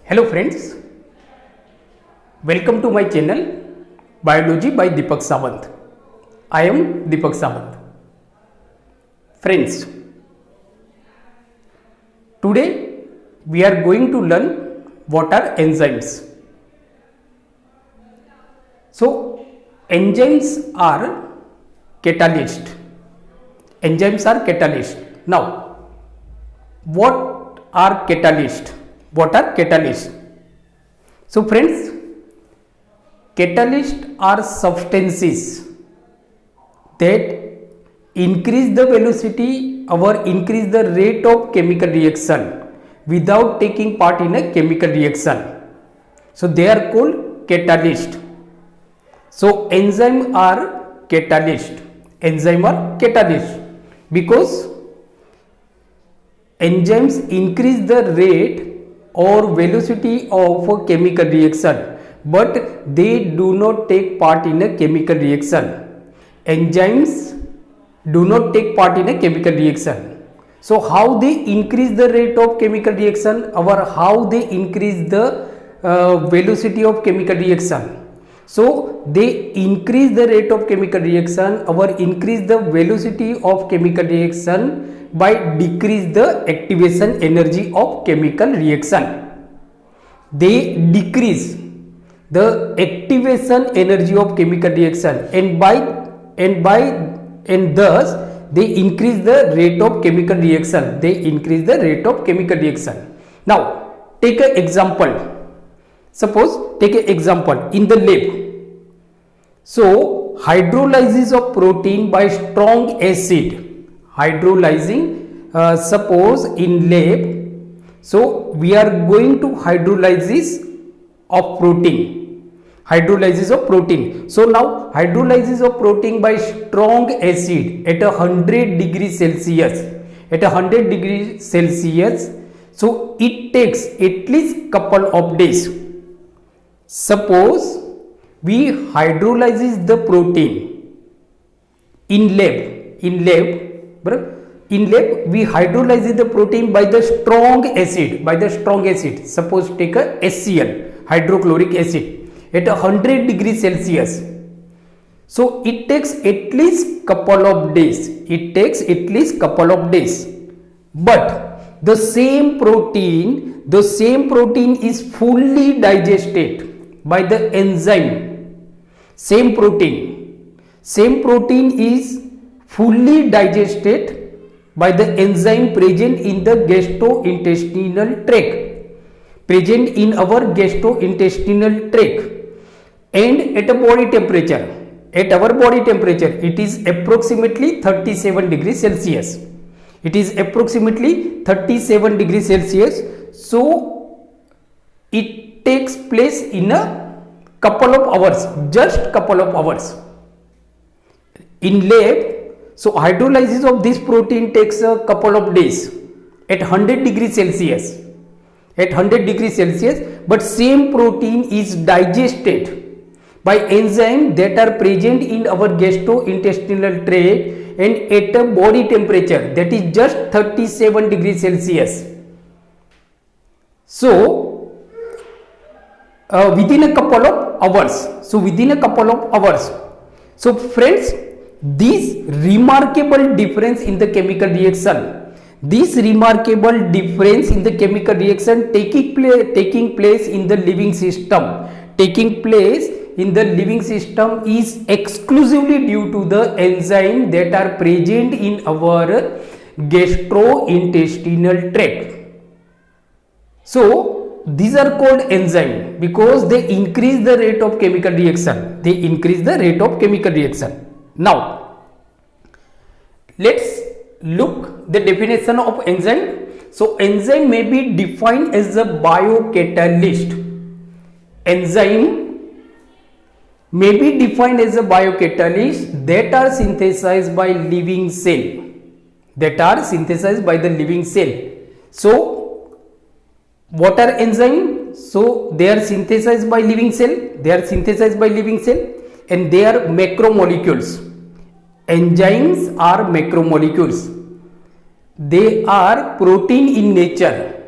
Hello friends, welcome to my channel Biology by Deepak Sawant. I am Deepak Sawant. Friends, today we are going to learn what are enzymes. So, enzymes are catalysts. Enzymes are catalysts. Now, what are catalysts? What are catalysts? So friends, catalysts are substances that increase the velocity or increase the rate of chemical reaction without taking part in a chemical reaction. So they are called catalysts. So enzyme are catalyst. Enzyme are catalyst because enzymes increase the rate or velocity of a chemical reaction, but they do not take part in a chemical reaction. Enzymes do not take part in a chemical reaction. So how they increase the rate of chemical reaction or how they increase the velocity of chemical reaction? So they increase the rate of chemical reaction or increase the velocity of chemical reaction by decrease the activation energy of chemical reaction. They decrease the activation energy of chemical reaction and thus they increase the rate of chemical reaction. They increase the rate of chemical reaction. Now take an example. Suppose take an example in the lab. So hydrolysis of protein by strong acid. Hydrolyzing, suppose in lab, so we are going to hydrolysis of protein. Hydrolysis of protein. So now hydrolysis of protein by strong acid at 100 degrees Celsius. At 100 degrees Celsius, so it takes at least couple of days. Suppose we hydrolysis the protein in lab. In lab we hydrolyze the protein by the strong acid. Suppose take a HCl, hydrochloric acid, at 100 degrees Celsius. So it takes at least couple of days. But the same protein is fully digested by the enzyme. Same protein is fully digested by the enzyme present in the gastrointestinal tract, and at a body temperature, it is approximately 37 degrees Celsius. So it takes place in a couple of hours, just couple of hours. In lab, so hydrolysis of this protein takes a couple of days at 100 degrees Celsius. But same protein is digested by enzymes that are present in our gastrointestinal tract and at a body temperature, that is just 37 degrees Celsius. So within a couple of hours. So friends, this remarkable difference in the chemical reaction, taking place in the living system is exclusively due to the enzymes that are present in our gastrointestinal tract. So these are called enzymes because they increase the rate of chemical reaction. Now let's look the definition of enzyme. So enzyme may be defined as a biocatalyst. Enzyme may be defined as a biocatalyst that are synthesized by living cell. So what are enzymes? So they are synthesized by living cell. And they are macromolecules. Enzymes are macromolecules. They are protein in nature.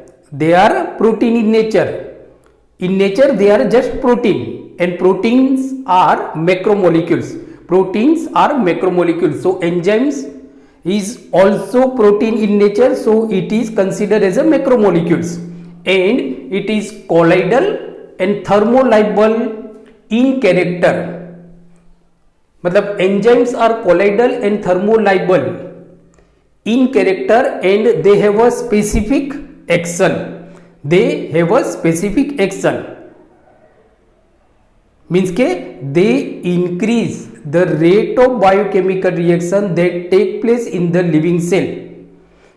In nature, they are just protein, and proteins are macromolecules. Proteins are macromolecules. So enzymes is also protein in nature. So it is considered as a macromolecules, and it is colloidal and thermolabile in character. मतलब enzymes are colloidal and thermolabile in character, and they have a specific action. They have a specific action. Means के they increase the rate of biochemical reaction that take place in the living cell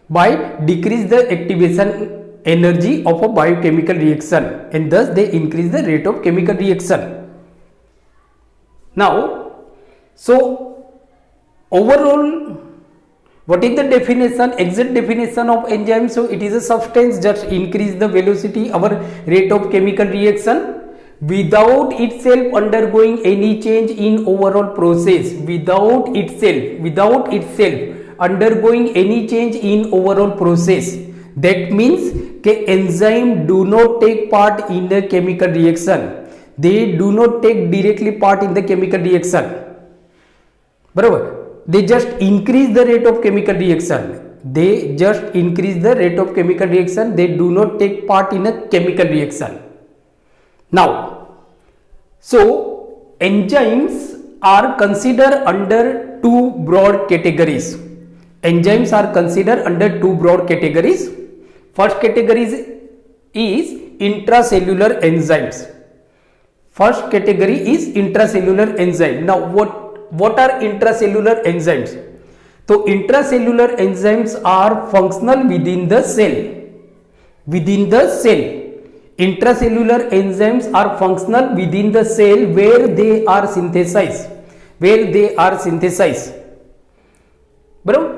by decrease the activation energy of a biochemical reaction, and thus they increase the rate of chemical reaction. Now, so overall, what is the definition, exact definition of enzyme? So it is a substance just increase the velocity, our rate of chemical reaction, without itself undergoing any change in overall process, without itself undergoing any change in overall process. That means के enzyme do not take part in the chemical reaction. They do not take directly part in the chemical reaction. बराबर, they just increase the rate of chemical reaction. They just increase the rate of chemical reaction. They do not take part in a chemical reaction. Now, so enzymes are considered under two broad categories. Enzymes are considered under two broad categories. First category is intracellular enzymes. First category is intracellular enzyme. Now, what are intracellular enzymes? So intracellular enzymes are functional within the cell. Within the cell, intracellular enzymes are functional within the cell where they are synthesized.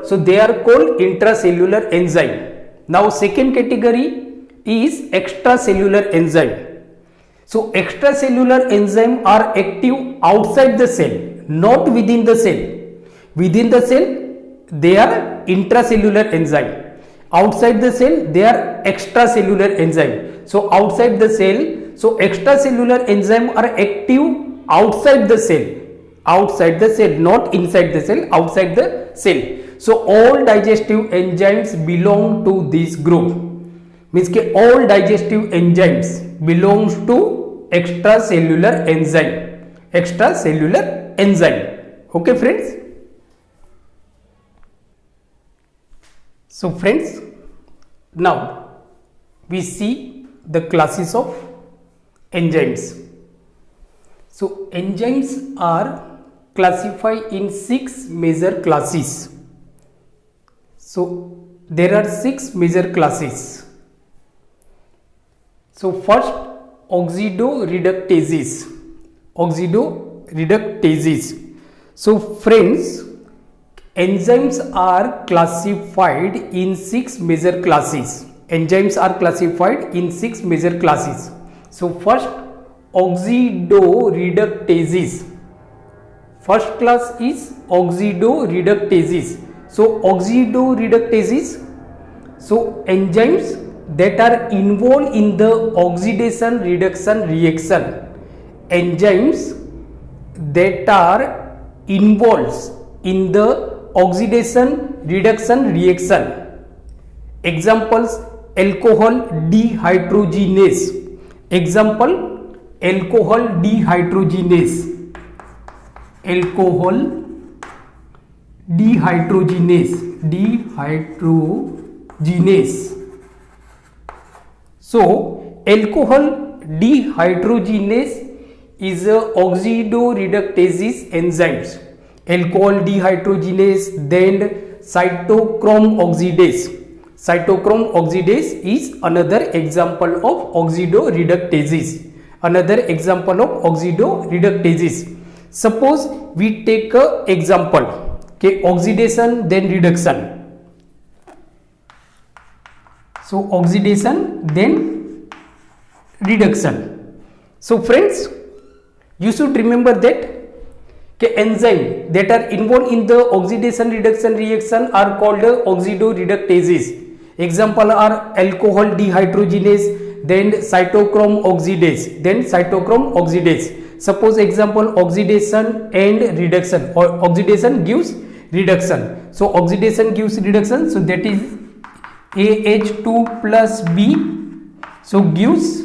So they are called intracellular enzyme. Now second category is extracellular enzyme. So extracellular enzyme are active outside the cell, not within the cell. Within the cell, they are intracellular enzyme. Outside the cell, they are extracellular enzyme. So outside the cell, so extracellular enzyme are active outside the cell, not inside the cell, outside the cell. So all digestive enzymes belong to this group. Means ke all digestive enzymes belongs to extracellular enzyme. Okay friends? So friends, now we see the classes of enzymes. So enzymes are classified in 6 major classes. So there are 6 major classes. So first, oxidoreductases. So friends, enzymes are classified in 6 major classes. So first, oxidoreductases. First class is oxidoreductases. So oxidoreductases, so enzymes that are involved in the oxidation reduction reaction. Enzymes that are involved in the oxidation reduction reaction. Examples: alcohol dehydrogenase. So alcohol dehydrogenase is a oxidoreductase enzymes. Alcohol dehydrogenase, then cytochrome oxidase. Cytochrome oxidase is another example of oxidoreductases. Suppose we take a example, okay, oxidation then reduction. So oxidation then reduction. So friends, you should remember that enzymes that are involved in the oxidation reduction reaction are called oxidoreductases. Example are alcohol dehydrogenase, then cytochrome oxidase. Suppose example, oxidation and reduction, or oxidation gives reduction. So oxidation gives reduction, so that is AH2 plus B, so gives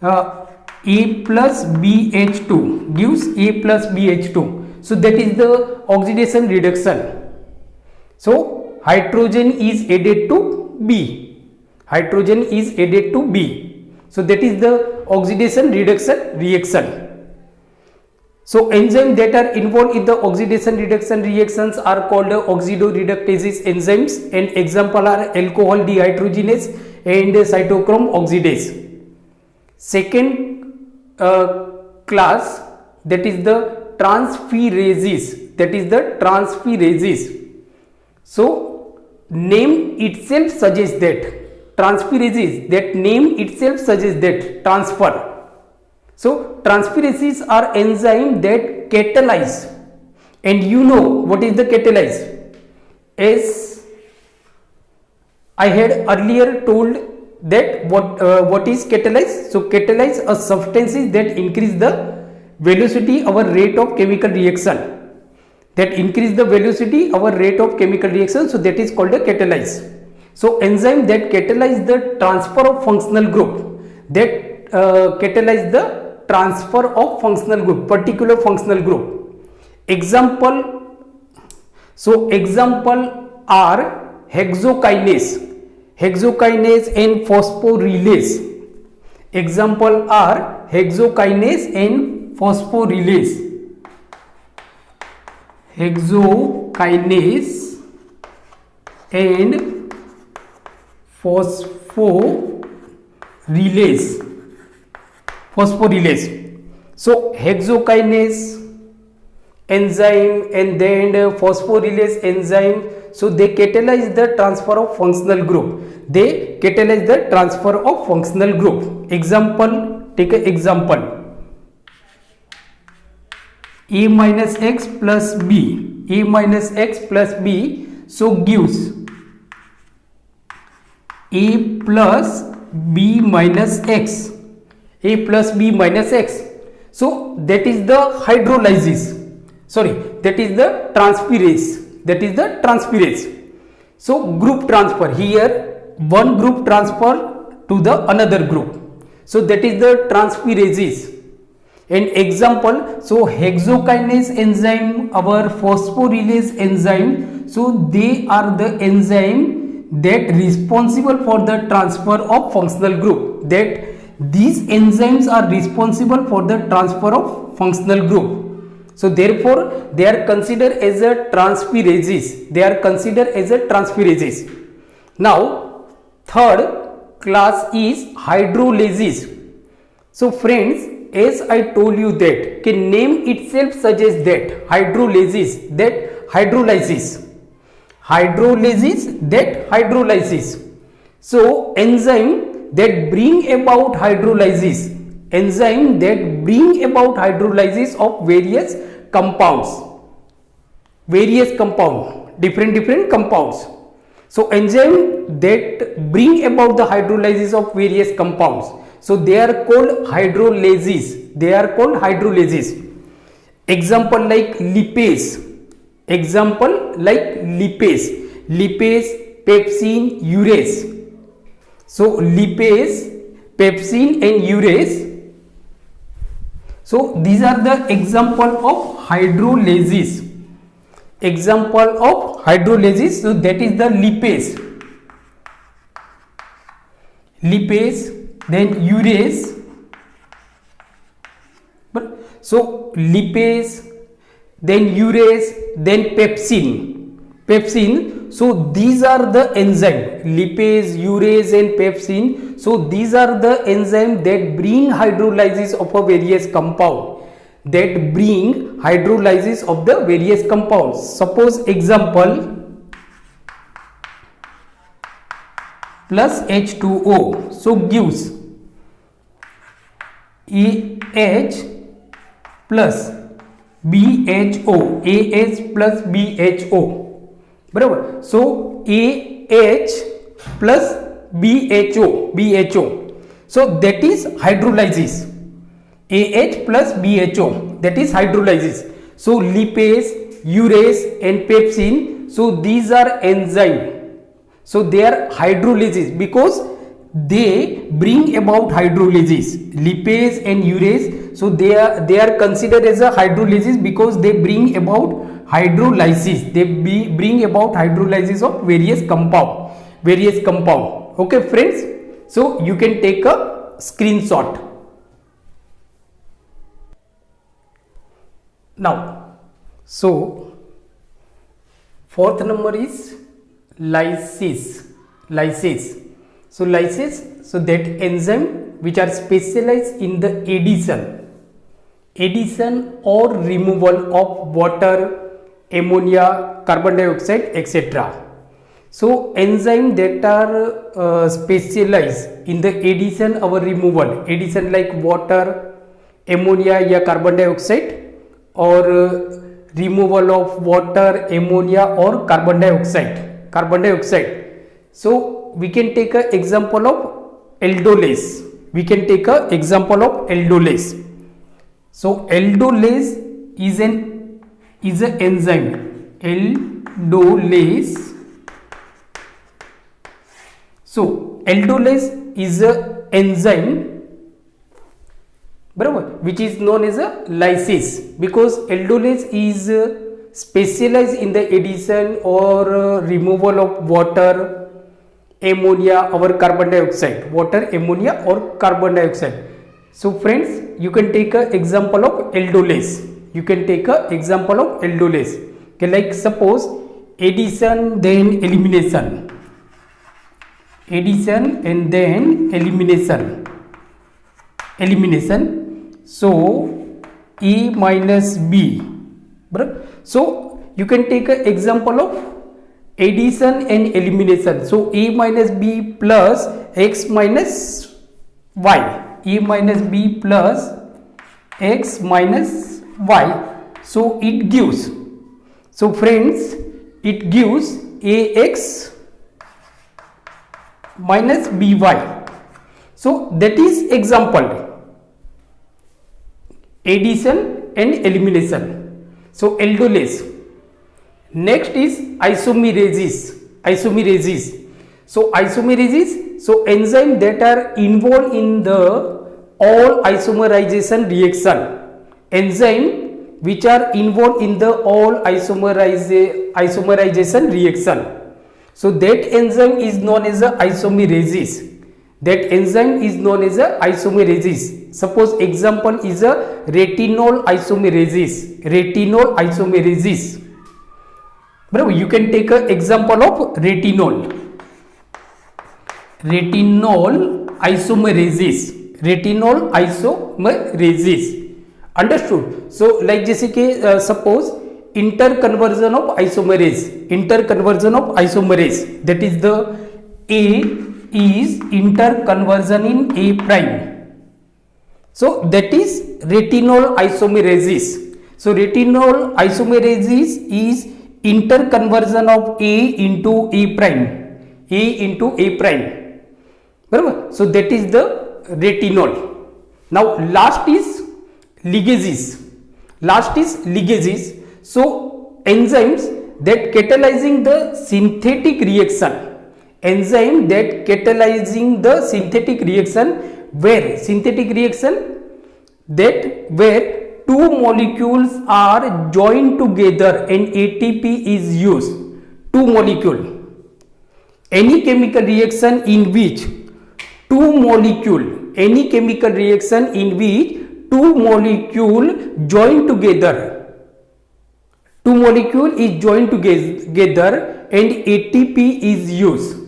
A plus BH2, gives A plus BH2. So that is the oxidation reduction. So hydrogen is added to B. Hydrogen is added to B. So that is the oxidation reduction reaction. So enzymes that are involved in the oxidation reduction reactions are called oxidoreductases enzymes, and example are alcohol dehydrogenase and cytochrome oxidase. Second class, that is the transferases. So name itself suggests that transferases, that name itself suggests that transfer. So transferases are enzymes that catalyze, and you know what is the catalyze. As I had earlier told that what is catalyze. So catalyze a substances that increase the velocity or rate of chemical reaction, so that is called a catalyze. So enzyme that catalyze the transfer of functional group, particular functional group. Example are hexokinase and phosphorylase. Example are hexokinase and phosphorylase. Hexokinase and phosphorylase. So hexokinase enzyme and then phosphorylase enzyme, so they catalyze the transfer of functional group. Example, take an example, A minus X plus B, so gives A plus B minus X. So that is the hydrolysis, that is the transferase. So group transfer, here one group transfer to the another group, so that is the transferases. And example, so hexokinase enzyme, our phosphorylase enzyme, so they are the enzyme that responsible for the transfer of functional group, these enzymes are responsible for the transfer of functional group. So therefore they are considered as a transferases. Now third class is hydrolases. So friends, as I told you that name itself suggests that hydrolysis. So enzyme that bring about hydrolysis of various compounds, different compounds. So enzyme that bring about the hydrolysis of various compounds, so they are called hydrolases. Example like lipase, pepsin, urase. So lipase, pepsin and urase, so these are the example of hydrolases. So that is the lipase, then urase. So lipase, then urase, then pepsin. So these are the enzyme, lipase, urase and pepsin. So these are the enzyme that bring hydrolysis of a various compound, Suppose example, plus H2O, so gives AH plus BHO, AH plus BHO, बराबर. So AH plus BHO, So that is hydrolysis. AH plus BHO, that is hydrolysis. So lipase, urease and pepsin, so these are enzyme. So they are hydrolysis because they bring about hydrolysis. Lipase and urease, so they are considered as a hydrolysis because they bring about hydrolysis. They bring about hydrolysis of various compound. Okay friends, so you can take a screenshot. Now, so fourth number is lysis. So lysis, so that enzyme which are specialized in the addition or removal of water, ammonia, carbon dioxide, etc. So enzyme that are specialized in the addition or removal, addition like water, ammonia या carbon dioxide, or removal of water, ammonia or carbon dioxide. So we can take an example of aldolase. So aldolase is an enzyme. So aldolase is a enzyme which is known as a lysis because aldolase is specialized in the addition or removal of water, ammonia or carbon dioxide. So friends, you can take an example of aldolase. Okay, like suppose addition then elimination. So A minus B. So you can take an example of addition and elimination. So A minus B plus X minus Y. A minus B plus X minus Y. So it gives. So friends, it gives AX minus BY. So that is example. Addition and elimination. So aldolase. Next is isomerases. So isomerases, so enzyme that are involved in the all isomerization reaction. Enzyme which are involved in the all isomerization reaction. So that enzyme is known as a isomerases. Suppose example is a retinol isomerases. You can take an example of retinol isomerases. Understood? So like जैसे कि suppose interconversion of isomerase, that is the A is interconversion in A prime. So that is retinol isomerases. So retinol isomerases is interconversion of A into A prime. So that is the retinol. Now last is ligases. So enzymes that catalyzing the synthetic reaction. Where synthetic reaction, that where two molecules are joined together and ATP is used. Two molecule. Any chemical reaction in which two molecule join together. Two molecule is joined together and ATP is used.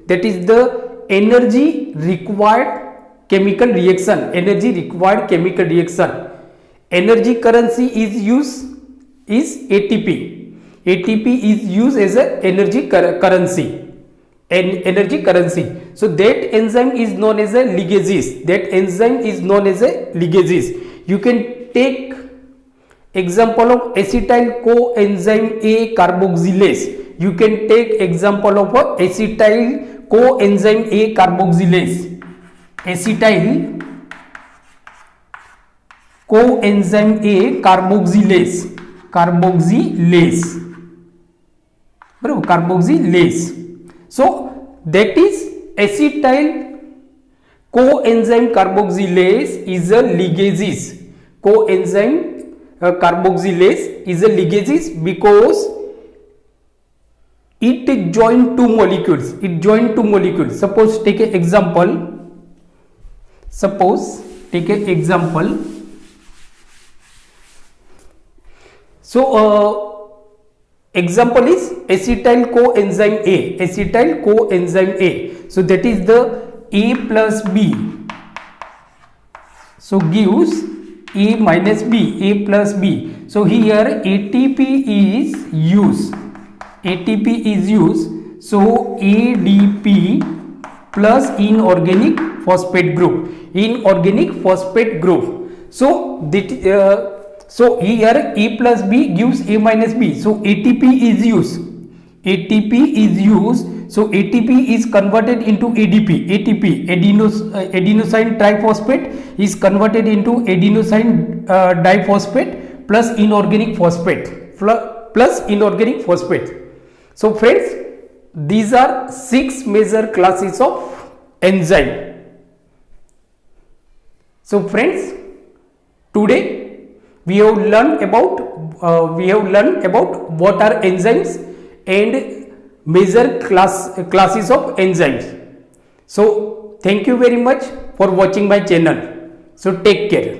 That is the energy required chemical reaction. Energy currency is ATP. ATP is used as a energy currency. So that enzyme is known as a ligases. You can take example of acetyl coenzyme A carboxylase. You can take example of acetyl coenzyme A carboxylase, acetyl coenzyme A carboxylase, बराबर, carboxylase. So that is acetyl coenzyme carboxylase is a ligases. Coenzyme carboxylase is a ligases because it join two molecules. Suppose take an example. So example is acetyl coenzyme A. So that is the A plus B. So gives A minus B, A plus B. So here ATP is used. So ADP plus inorganic phosphate group. So that so here A plus B gives A minus B. So ATP is used. So ATP is converted into ADP. Adenosine triphosphate is converted into adenosine diphosphate plus inorganic phosphate. So friends, these are 6 major classes of enzyme. So friends, today we have learned about what are enzymes and major classes of enzymes. So thank you very much for watching my channel. So take care.